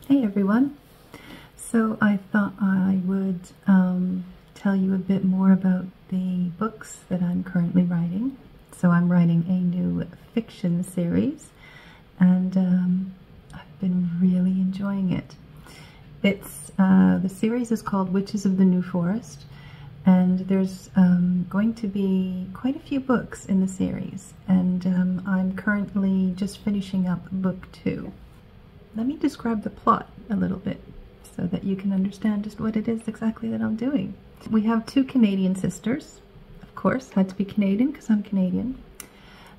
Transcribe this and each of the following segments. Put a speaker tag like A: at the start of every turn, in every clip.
A: Hey everyone. So I thought I would tell you a bit more about the books that I'm currently writing. So I'm writing a new fiction series and I've been really enjoying it. The series is called Witches of the New Forest, and there's going to be quite a few books in the series, and I'm currently just finishing up book 2. Let me describe the plot a little bit so that you can understand just what it is exactly that I'm doing. We have 2 Canadian sisters, of course, had to be Canadian because I'm Canadian.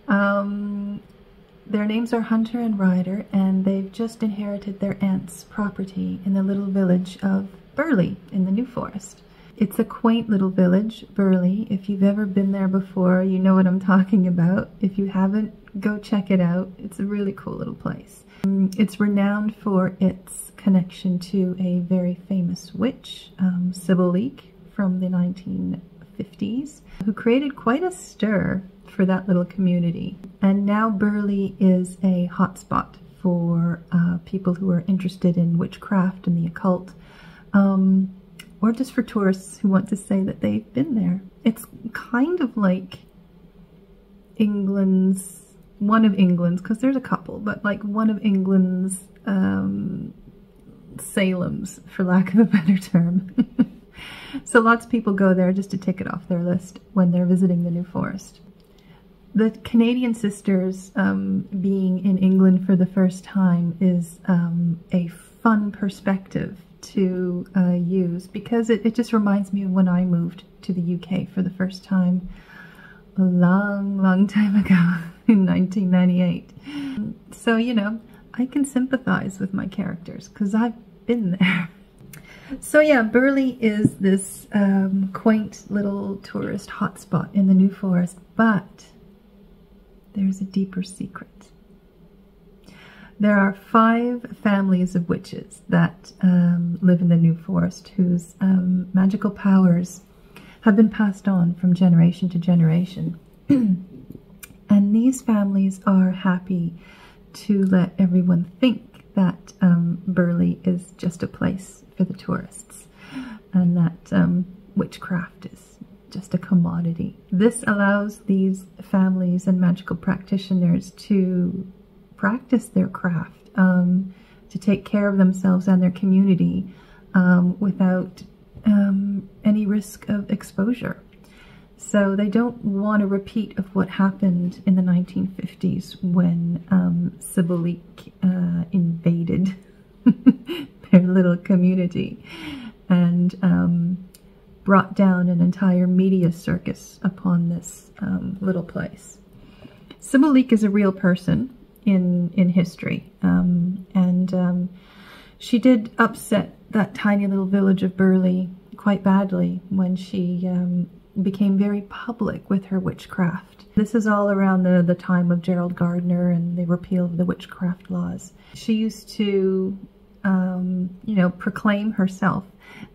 A: Their names are Hunter and Ryder, and they've just inherited their aunt's property in the little village of Burley in the New Forest. It's a quaint little village, Burley. If you've ever been there before, you know what I'm talking about. If you haven't, go check it out. It's a really cool little place. It's renowned for its connection to a very famous witch, Leak, from the 1950s, who created quite a stir for that little community. And now Burley is a hotspot for people who are interested in witchcraft and the occult, or just for tourists who want to say that they've been there. It's kind of like one of England's, because there's a couple, but like one of England's Salem's, for lack of a better term. So lots of people go there just to tick it off their list when they're visiting the New Forest. The Canadian sisters being in England for the first time is a fun perspective to use, because it just reminds me of when I moved to the UK for the first time a long time ago in 1998. So, you know, I can sympathize with my characters because I've been there. So yeah, Burley is this quaint little tourist hotspot in the New Forest, but there's a deeper secret. There are 5 families of witches that live in the New Forest whose magical powers have been passed on from generation to generation. And these families are happy to let everyone think that Burley is just a place for the tourists, and that witchcraft is just a commodity. This allows these families and magical practitioners to practice their craft, to take care of themselves and their community without any risk of exposure. So they don't want a repeat of what happened in the 1950s when Leak invaded their little community and brought down an entire media circus upon this little place. Leak is a real person in history, and she did upset that tiny little village of Burley quite badly when she became very public with her witchcraft. This is all around the time of Gerald Gardner and the repeal of the witchcraft laws. She used to, you know, proclaim herself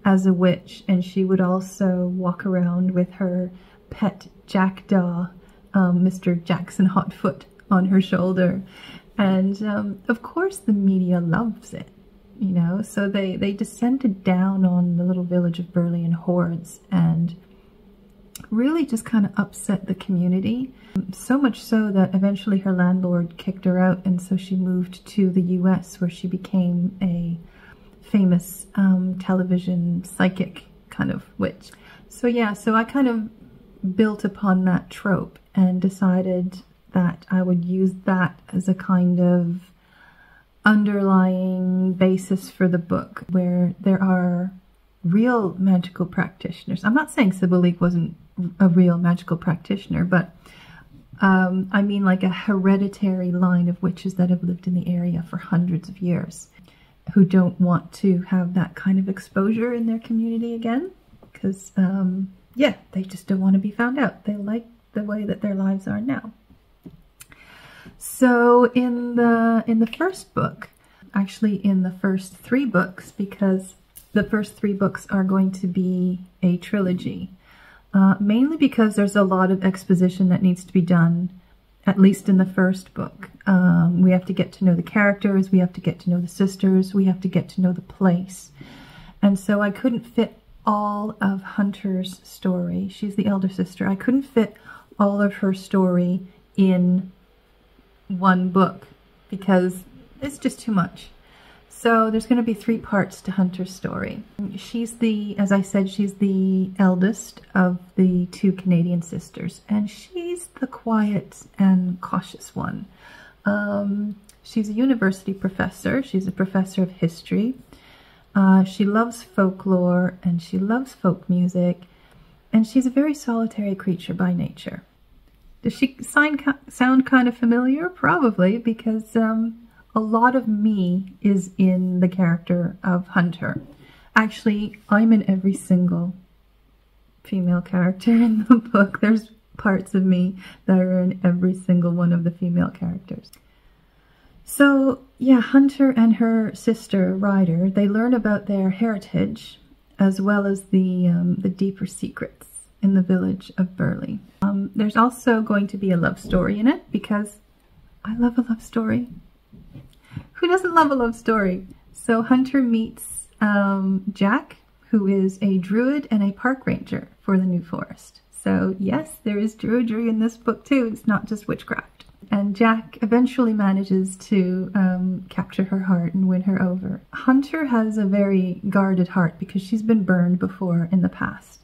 A: as a witch, and she would also walk around with her pet jackdaw, Mr. Jackson Hotfoot, on her shoulder. And of course the media loves it, you know, so they descended down on the little village of Burley in hordes and really just kind of upset the community. So much so that eventually her landlord kicked her out, and so she moved to the US, where she became a famous television psychic kind of witch. So yeah, so I kind of built upon that trope and decided that I would use that as a kind of underlying basis for the book, where there are real magical practitioners. I'm not saying Leak wasn't a real magical practitioner, but I mean like a hereditary line of witches that have lived in the area for hundreds of years, who don't want to have that kind of exposure in their community again, because yeah, they just don't want to be found out. They like the way that their lives are now. So in the first book, actually in the first 3 books, because the first 3 books are going to be a trilogy, mainly because there's a lot of exposition that needs to be done at least in the first book. We have to get to know the characters, we have to get to know the sisters, we have to get to know the place. And so I couldn't fit all of Hunter's story. She's the elder sister. I couldn't fit all of her story in one book because it's just too much. So there's going to be 3 parts to Hunter's story. She's the, as I said, she's the eldest of the 2 Canadian sisters, and she's the quiet and cautious one. She's a university professor. She's a professor of history. She loves folklore and she loves folk music, and she's a very solitary creature by nature. Does she sound kind of familiar? Probably, because a lot of me is in the character of Hunter. Actually, I'm in every single female character in the book. There's parts of me that are in every single one of the female characters. So yeah, Hunter and her sister Ryder, they learn about their heritage as well as the deeper secrets in the village of Burley. There's also going to be a love story in it because I love a love story. Who doesn't love a love story? So Hunter meets Jack, who is a druid and a park ranger for the New Forest. So yes, there is druidry in this book too. It's not just witchcraft. And Jack eventually manages to capture her heart and win her over. Hunter has a very guarded heart because she's been burned before in the past.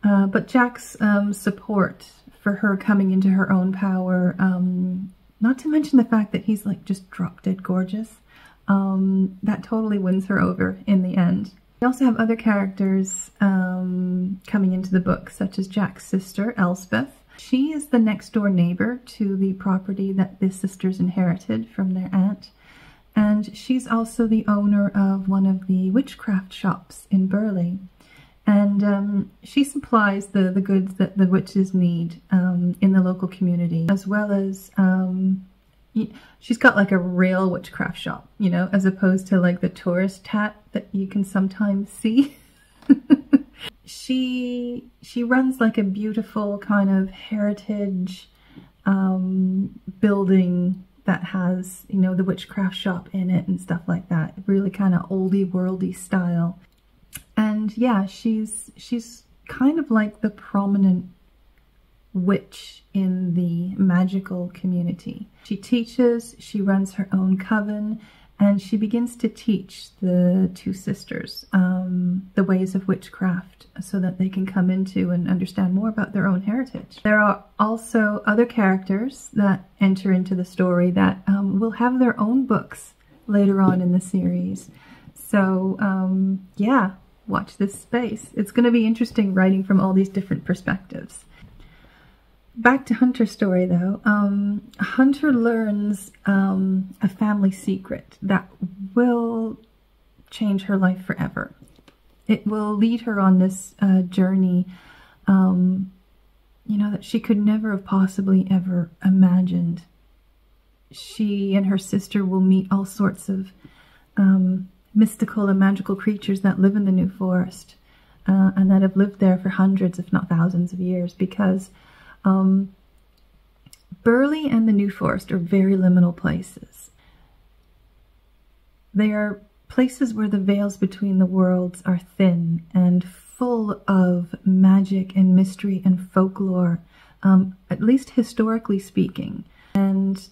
A: But Jack's support for her coming into her own power, not to mention the fact that he's like just drop dead gorgeous, that totally wins her over in the end. We also have other characters coming into the book, such as Jack's sister, Elspeth. She is the next door neighbor to the property that the sisters inherited from their aunt. And she's also the owner of one of the witchcraft shops in Burley. And she supplies the goods that the witches need in the local community, as well as she's got like a real witchcraft shop, you know, as opposed to like the tourist tat that you can sometimes see. She runs like a beautiful kind of heritage building that has, you know, the witchcraft shop in it and stuff like that. Really kind of oldie worldy style. And yeah, she's kind of like the prominent witch in the magical community. She teaches, she runs her own coven, and she begins to teach the 2 sisters the ways of witchcraft so that they can come into and understand more about their own heritage. There are also other characters that enter into the story that will have their own books later on in the series. So yeah, watch this space. It's going to be interesting writing from all these different perspectives. Back to Hunter's story though, Hunter learns a family secret that will change her life forever. It will lead her on this journey, you know, that she could never have possibly ever imagined. She and her sister will meet all sorts of mystical and magical creatures that live in the New Forest and that have lived there for hundreds, if not thousands of years, because Burley and the New Forest are very liminal places. They are places where the veils between the worlds are thin and full of magic and mystery and folklore, at least historically speaking. And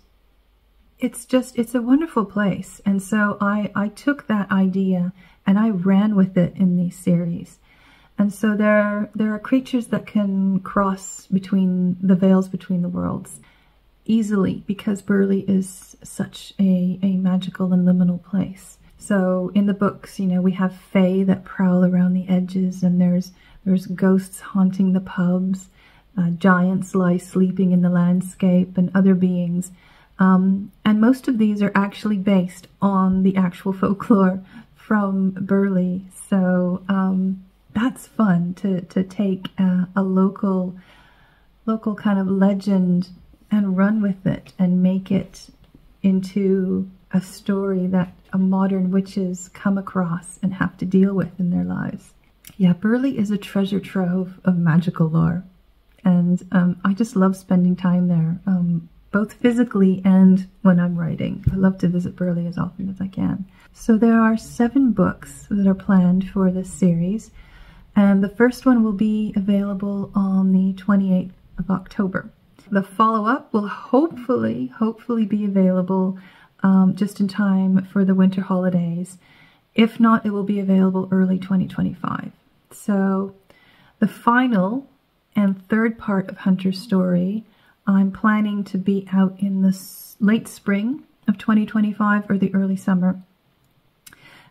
A: it's a wonderful place. And so I took that idea and I ran with it in these series. And so there are creatures that can cross between the veils between the worlds easily because Burley is such a magical and liminal place. So in the books, you know, we have fae that prowl around the edges, and there's ghosts haunting the pubs, giants lie sleeping in the landscape, and other beings. And most of these are actually based on the actual folklore from Burley. So that's fun to take a local kind of legend and run with it and make it into a story that modern witches come across and have to deal with in their lives. Yeah, Burley is a treasure trove of magical lore. and I just love spending time there, both physically and when I'm writing. I love to visit Burley as often as I can. So there are 7 books that are planned for this series, and the first one will be available on the 28th of October. The follow-up will hopefully be available just in time for the winter holidays. If not, it will be available early 2025. So the final and third part of Hunter's story, I'm planning to be out in the late spring of 2025 or the early summer.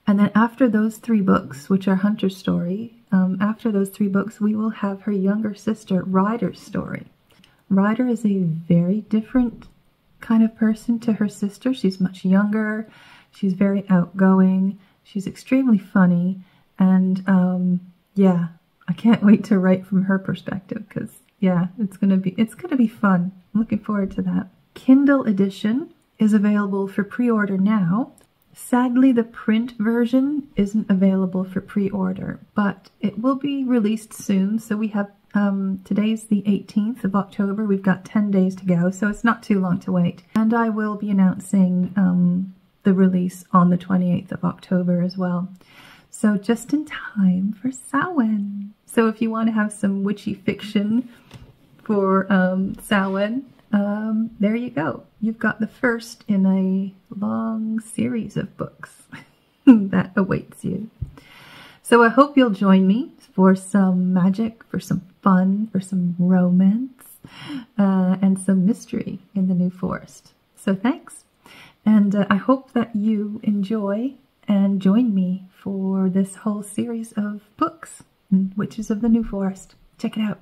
A: And then after those 3 books, which are Hunter's story, after those 3 books, we will have her younger sister, Ryder's story. Ryder is a very different kind of person to her sister. She's much younger. She's very outgoing. She's extremely funny. And yeah, I can't wait to write from her perspective because yeah, it's gonna be fun. I'm looking forward to that. Kindle edition is available for pre-order now. Sadly, the print version isn't available for pre-order, but it will be released soon. So we have, today's the 18th of October. We've got 10 days to go, so it's not too long to wait. And I will be announcing the release on the 28th of October as well. So just in time for Samhain. So if you want to have some witchy fiction for Samhain, there you go. You've got the first in a long series of books that awaits you. So I hope you'll join me for some magic, for some fun, for some romance, and some mystery in the New Forest. So thanks. And I hope that you enjoy and join me for this whole series of books, Witches of the New Forest. Check it out.